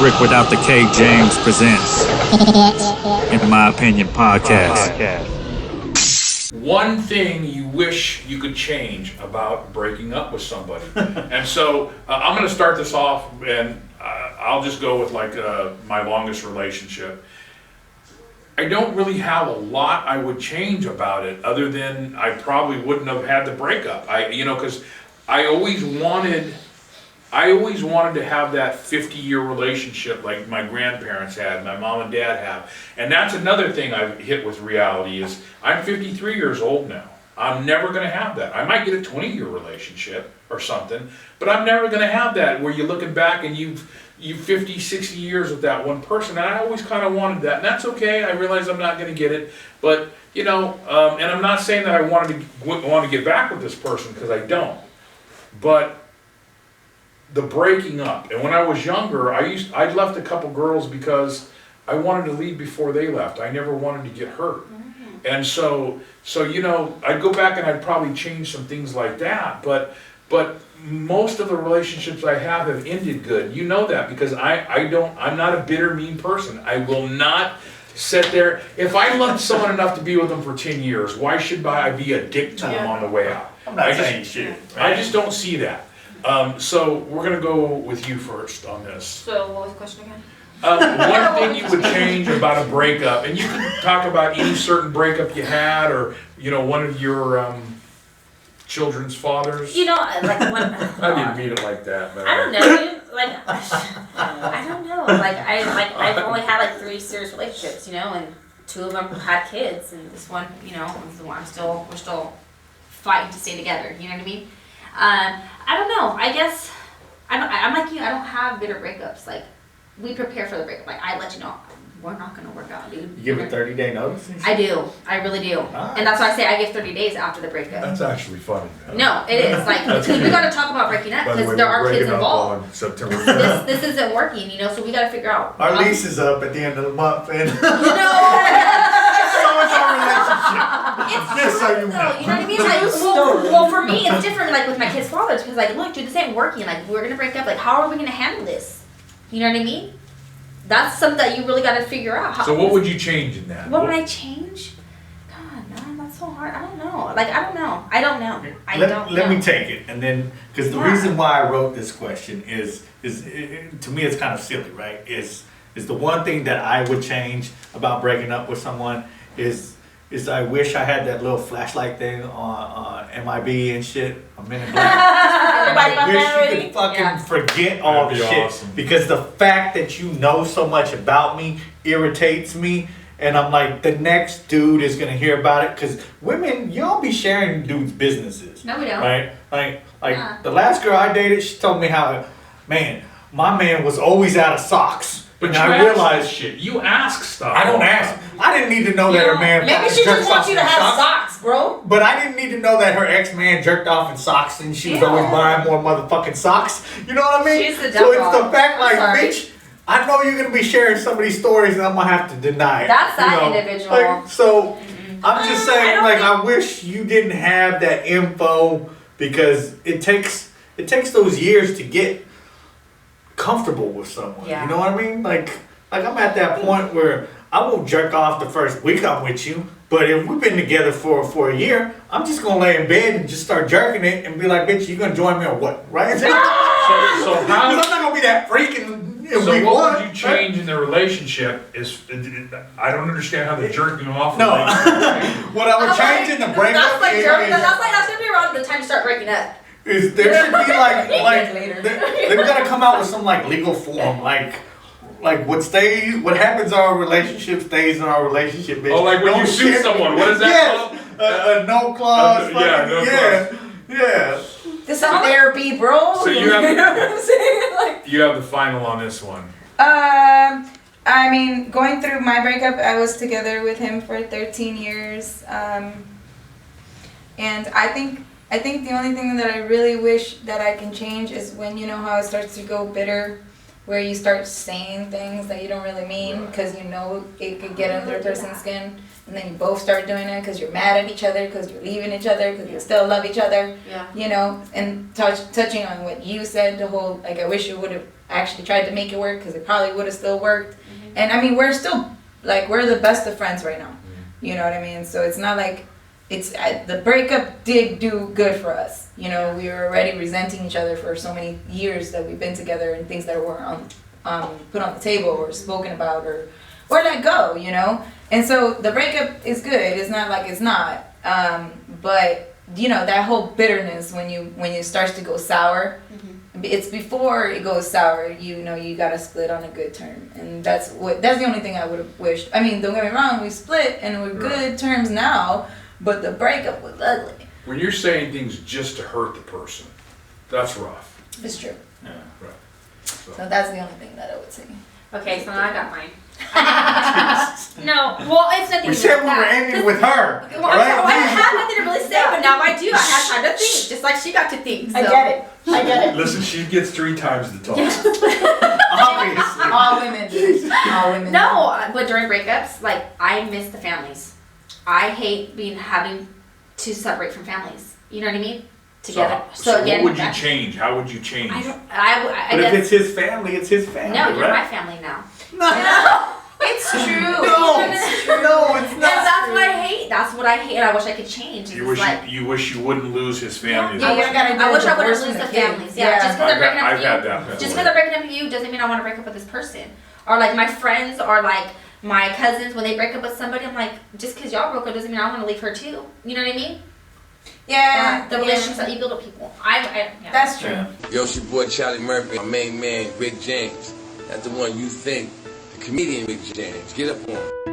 Rick Without the K James presents, in my opinion, podcast. One thing you wish you could change about breaking up with somebody. And so I'm going to start this off, and I'll just go with my longest relationship. I don't really have a lot I would change about it, other than I probably wouldn't have had the breakup. Because I always wanted to have that 50-year relationship like my grandparents had, my mom and dad have. And that's another thing I've hit with reality is I'm 53 years old now. I'm never going to have that. I might get a 20-year relationship or something, but I'm never going to have that where you're looking back and you've 50, 60 years with that one person. And I always kind of wanted that, and that's okay. I realize I'm not going to get it, but and I'm not saying that I want to get back with this person, because I don't. But the breaking up, and when I was younger, I left a couple girls because I wanted to leave before they left. I never wanted to get hurt. And so I'd go back and I'd probably change some things like that, but most of the relationships I have ended good. You know that, because I'm not a bitter, mean person. I will not sit there. If I loved someone enough to be with them for 10 years, why should I be a dick to them on the way out? I'm not saying shit. Right? I just don't see that. So we're gonna go with you first on this. So what was the question again? One thing you would change about a breakup, and you can talk about any certain breakup you had, or one of your children's fathers. Like I didn't mean it like that, but I don't know, dude. I don't know. I've only had 3 serious relationships, and 2 of them had kids, and this one, is the one we're still fighting to stay together. You know what I mean? I don't know. I guess I'm like you. I don't have bitter breakups. We prepare for the breakup. I let you know we're not gonna work out, dude. You give a 30-day notice? I do. I really do. Nice. And that's why I say I give 30 days after the breakup. that's actually funny. No, it is because we gotta talk about breaking up, because there are kids involved. On September 5th. This isn't working, so we gotta figure out. Our lease is up at the end of the month, and so is our relationship. Just so you know. You know what I mean? Well, for me, it's different. With my kids' fathers, because look, dude, this ain't working. We're gonna break up. How are we gonna handle this? You know what I mean? That's something that you really gotta figure out. So what would you change in that? What would I change? God, man, that's so hard. I don't know. I don't know. Let me take it, and then because the reason why I wrote this question is to me it's kind of silly, right? Is the one thing that I would change about breaking up with someone is I wish I had that little flashlight thing on MIB and shit, a minute black. I wish you could fucking forget all the shit. Awesome. Because the fact that you know so much about me irritates me. And I'm like, the next dude is gonna hear about it. Because women, y'all be sharing dudes' businesses. No, we don't. Right? The last girl I dated, she told me how, my man was always out of socks. But I realized shit. You ask stuff. I don't ask. I didn't need to know that her man. Maybe she just wants you to have socks, bro. But I didn't need to know that her ex-man jerked off in socks, and she was always buying more motherfucking socks. You know what I mean? She's the so it's dog. the fact, bitch, I know you're gonna be sharing some of these stories, and I'm gonna have to deny it. That's that individual. So I'm just saying, I I wish you didn't have that info, because it takes those years to get comfortable with someone. Yeah. You know what I mean? I'm at that point where I won't jerk off the first week I'm with you, but if we've been together for a year, I'm just gonna lay in bed and just start jerking it and be like, bitch, you gonna join me or what? Right? So how? I'm not gonna be that freaking. So what would you change in the relationship? I don't understand how the jerking off. No, what I would change in the breakup That's gonna be around the time you start breaking up. is there should be they're gonna come out with some legal form what happens in our relationship stays in our relationship, bitch. Oh, when you sue someone, what is that called? A no clause. Clause. Yeah. This is therapy, bro. So you have, you know what I'm saying? You have the final on this one. Going through my breakup, I was together with him for 13 years, and I think the only thing that I really wish that I can change is when how it starts to go bitter, where you start saying things that you don't really mean because you know it could get under a person's skin, and then you both start doing it because you're mad at each other, because you're leaving each other, because you still love each other. Yeah. You know, and touching on what you said, the whole like I wish you would have actually tried to make it work because it probably would have still worked. And I mean, we're still like we're the best of friends right now. You know what I mean? So it's not like it's the breakup did do good for us. You know, we were already resenting each other for so many years that we've been together, and things that weren't put on the table or spoken about or let go. You know, and so the breakup is good. It's not like it's not. But you know that whole bitterness when you starts to go sour. It's before it goes sour, you know, you gotta split on a good term, and that's the only thing I would have wished. I mean, don't get me wrong, we split and we're good terms now, but the breakup was ugly. When you're saying things just to hurt the person, that's rough. It's true. Yeah. Right. So that's the only thing that I would say. Okay, so now I got mine. No, well, it's nothing. We said we were ending with her. Well, I have nothing to really say, but now I do. I have time to think, just like she got to think. So. I get it. Listen, she gets 3 times the talk. Obviously. All women do. All women. No, but during breakups, like I miss the families. I hate having to separate from families. You know what I mean? Together. So again, what would you change? How would you change? I But guess, if it's his family, it's his family. no, you're right? my family now. It's true. No, it's not. And that's what I hate. That's what I hate. And I wish I could change. You wish you wouldn't lose his family. Yeah, you gotta do I wish I wouldn't divorce lose the from the kids. families. Yeah, just because I've they're breaking up I've with you. had that. Just because they're breaking up with you doesn't mean I want to break up with this person. Or like my friends or like my cousins, when they break up with somebody, I'm like, just because y'all broke up doesn't mean I want to leave her too. You know what I mean? Yeah. The relationships that you build with people. Yeah. That's true. Yo, it's your boy Charlie Murphy, my main man, Rick James. That's the one you think, the comedian Rick James. Get up on him.